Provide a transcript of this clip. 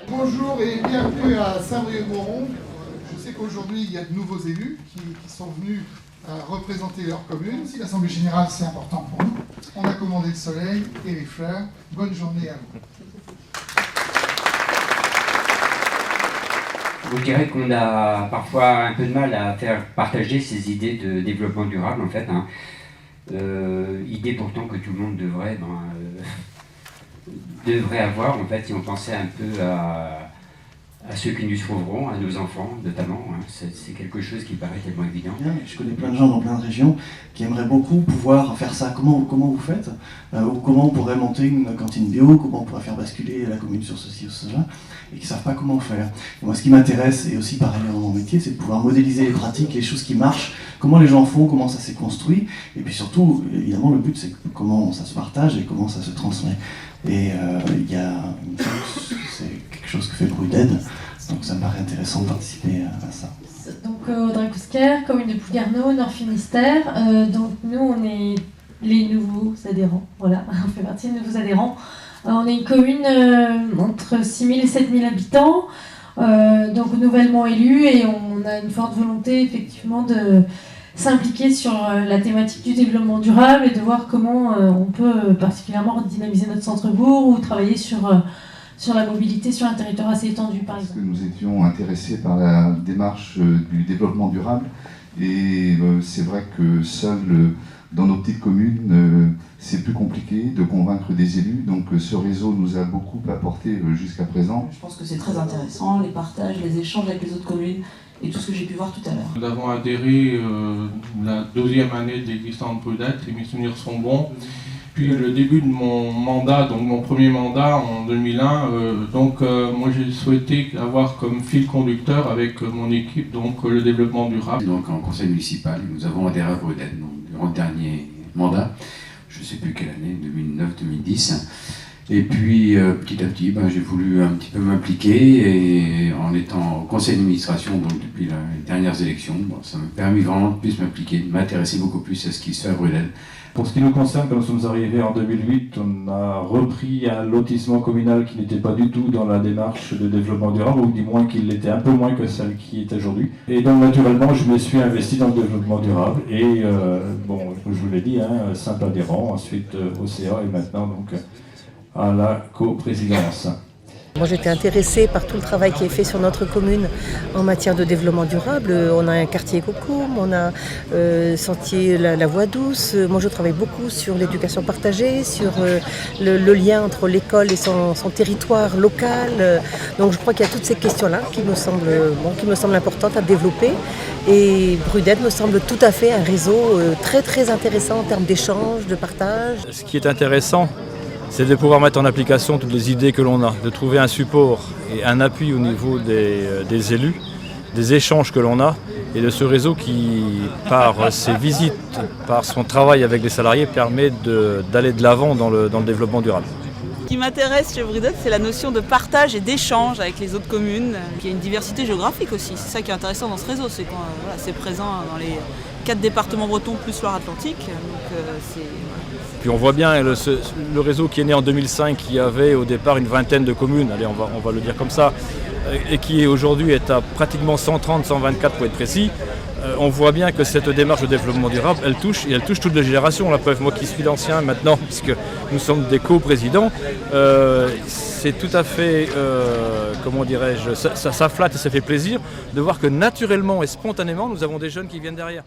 Bonjour et bienvenue à Saint-Brieuc-Moron. Je sais qu'aujourd'hui il y a de nouveaux élus qui sont venus représenter leur commune. Si l'Assemblée Générale c'est important pour nous, on a commandé le soleil et les fleurs. Bonne journée à vous. Je dirais qu'on a parfois un peu de mal à faire partager ces idées de développement durable en fait. Idées pourtant que tout le monde devrait avoir en fait si on pensait un peu à ceux qui nous sauveront, à nos enfants notamment. C'est quelque chose qui paraît tellement évident. Je connais plein de gens dans plein de régions qui aimeraient beaucoup pouvoir faire ça. Comment vous faites ou comment on pourrait monter une cantine bio, comment on pourrait faire basculer la commune sur ceci ou cela, et qui ne savent pas comment faire. Et moi, ce qui m'intéresse, et aussi pareil dans mon métier, c'est de pouvoir modéliser les pratiques, les choses qui marchent, comment les gens font, comment ça s'est construit, et puis surtout, évidemment, le but, c'est comment ça se partage et comment ça se transmet. Et c'est quelque chose que fait Bruded, donc ça me paraît intéressant de participer à ça. Donc Audrey Cousquer, commune de Plouguerneau, Nord Finistère. Donc nous, on est les nouveaux adhérents, voilà, on fait partie des nouveaux adhérents. On est une commune entre 6 000 et 7 000 habitants, donc nouvellement élus, et on a une forte volonté effectivement de s'impliquer sur la thématique du développement durable et de voir comment on peut particulièrement dynamiser notre centre-bourg ou travailler sur la mobilité sur un territoire assez étendu, par exemple. Parce que nous étions intéressés par la démarche du développement durable et c'est vrai que seul dans nos petites communes, c'est plus compliqué de convaincre des élus. Donc ce réseau nous a beaucoup apporté jusqu'à présent. Je pense que c'est très intéressant, les partages, les échanges avec les autres communes et tout ce que j'ai pu voir tout à l'heure. Nous avons adhéré la deuxième année d'existence de Bruded, et mes souvenirs sont bons. Puis le début de mon mandat, donc mon premier mandat en 2001, moi j'ai souhaité avoir comme fil conducteur avec mon équipe donc le développement durable. Donc en conseil municipal, nous avons adhéré à Bruded durant le dernier mandat, je ne sais plus quelle année, 2009-2010. Et puis petit à petit, j'ai voulu un petit peu m'impliquer et en étant au conseil d'administration donc depuis les dernières élections, ça m'a permis vraiment de plus m'impliquer, de m'intéresser beaucoup plus à ce qui se fait à Brudel. Pour ce qui nous concerne, quand nous sommes arrivés en 2008, on a repris un lotissement communal qui n'était pas du tout dans la démarche de développement durable, ou du moins qu'il l'était un peu moins que celle qui est aujourd'hui. Et donc naturellement, je me suis investi dans le développement durable et comme je vous l'ai dit, simple adhérent, ensuite OCA et maintenant donc à la coprésidence. Moi j'étais intéressée par tout le travail qui est fait sur notre commune en matière de développement durable. On a un quartier Cocum, on a sentier la voie douce. Moi je travaille beaucoup sur l'éducation partagée, sur le lien entre l'école et son territoire local. Donc je crois qu'il y a toutes ces questions-là qui me semblent importantes à développer. Et Bruded me semble tout à fait un réseau très très intéressant en termes d'échange, de partage. Ce qui est intéressant, c'est de pouvoir mettre en application toutes les idées que l'on a, de trouver un support et un appui au niveau des élus, des échanges que l'on a et de ce réseau qui, par ses visites, par son travail avec les salariés, permet d'aller de l'avant dans le développement durable. Ce qui m'intéresse chez Bruded, c'est la notion de partage et d'échange avec les autres communes. Il y a une diversité géographique aussi, c'est ça qui est intéressant dans ce réseau, c'est qu'on c'est présent dans les 4 départements bretons plus Loire-Atlantique. Puis on voit bien le réseau qui est né en 2005, qui avait au départ une vingtaine de communes, allez on va le dire comme ça, et qui aujourd'hui est à pratiquement 130, 124 pour être précis. On voit bien que cette démarche de développement durable, elle touche toutes les générations. La preuve, moi qui suis l'ancien maintenant, puisque nous sommes des co-présidents, c'est tout à fait, ça flatte et ça fait plaisir de voir que naturellement et spontanément, nous avons des jeunes qui viennent derrière.